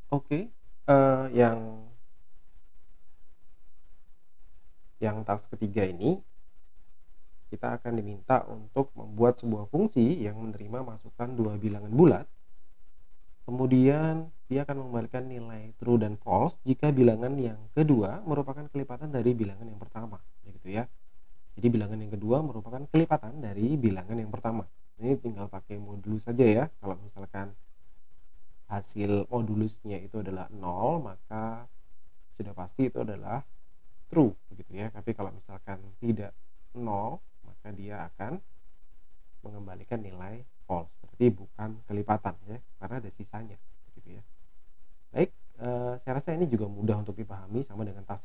Oke, yang task ketiga ini, kita akan diminta untuk membuat sebuah fungsi yang menerima masukan dua bilangan bulat. Kemudian dia akan mengembalikan nilai true dan false jika bilangan yang kedua merupakan kelipatan dari bilangan yang pertama, gitu ya. Jadi bilangan yang kedua merupakan kelipatan dari bilangan yang pertama. Ini tinggal pakai modulus saja ya. Kalau misalkan hasil modulusnya itu adalah 0, maka sudah pasti itu adalah true, begitu ya. Tapi kalau misalkan tidak 0, maka dia akan mengembalikan nilai false, berarti bukan kelipatan ya, karena ada sisanya, gitu ya. Baik, saya rasa ini juga mudah untuk dipahami sama dengan tas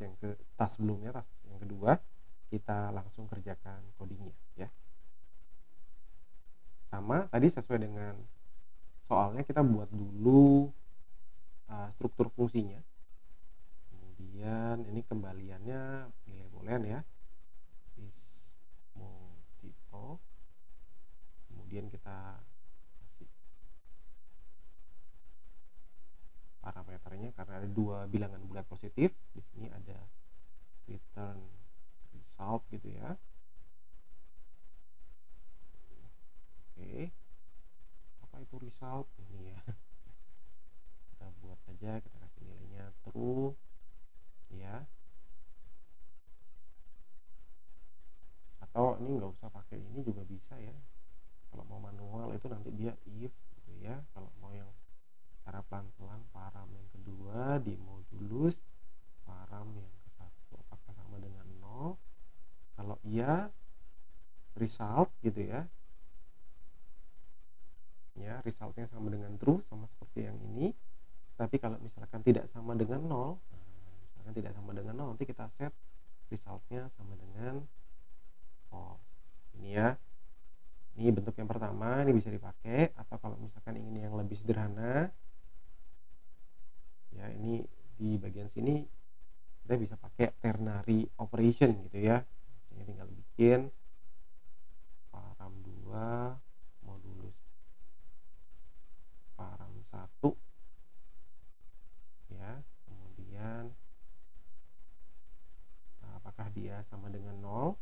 sebelumnya, tas yang kedua. Kita langsung kerjakan codingnya ya. Sama tadi sesuai dengan soalnya, kita buat dulu struktur fungsinya. Kemudian ini kembaliannya nilai boolean ya, is multiple. Kemudian kita kasih parameternya karena ada dua bilangan bulat positif. Di sini ada return result gitu ya. Oke, apa itu result ini ya? Kita buat saja, kita kasih nilainya true ya. Atau ini nggak usah pakai ini juga bisa ya. Kalau mau manual itu nanti dia if gitu ya. Kalau mau yang cara pelan-pelan, param yang kedua di modulus, param yang ke satu apakah sama dengan 0. Kalau iya, result gitu ya. Ya, resultnya sama dengan true, sama seperti yang ini. Tapi kalau misalkan tidak sama dengan 0, misalkan tidak sama dengan 0, nanti kita set resultnya sama dengan false. Ini ya. Ini bentuk yang pertama, ini bisa dipakai. Atau kalau misalkan ingin yang lebih sederhana, ya ini di bagian sini kita bisa pakai ternary operation gitu ya. Ini tinggal bikin param 2 modulus param 1 ya. Kemudian apakah dia sama dengan 0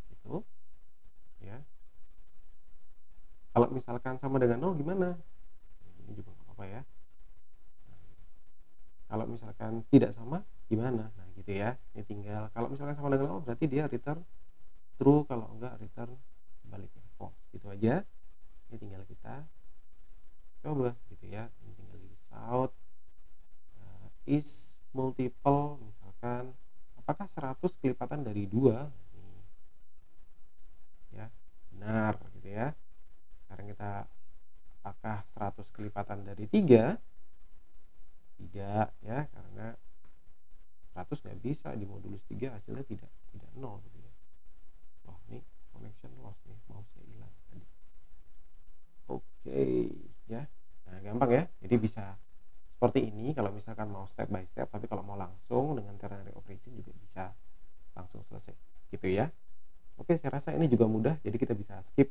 gitu ya. Kalau misalkan sama dengan 0 gimana? Ini juga nggak apa-apa ya. Kalau misalkan tidak sama gimana? Nah gitu ya. Ini tinggal kalau misalkan sama dengan 0 berarti dia return true, kalau enggak return sebaliknya false. Gitu aja. Ini tinggal kita coba gitu ya. Ini tinggal di result is multiple, misalkan apakah 100 kelipatan dari 2 ya, benar gitu ya. Sekarang kita apakah 100 kelipatan dari 3? Tidak ya, karena 100 nggak bisa di modulus 3 hasilnya tidak 0 gitu ya. Wah, ini connection loss nih, mouse-nya hilang tadi. Oke ya. Nah, gampang ya. Jadi bisa seperti ini kalau misalkan mau step by step, tapi kalau mau langsung dengan ternary operation juga bisa langsung selesai gitu ya. Oke, saya rasa ini juga mudah, jadi kita bisa skip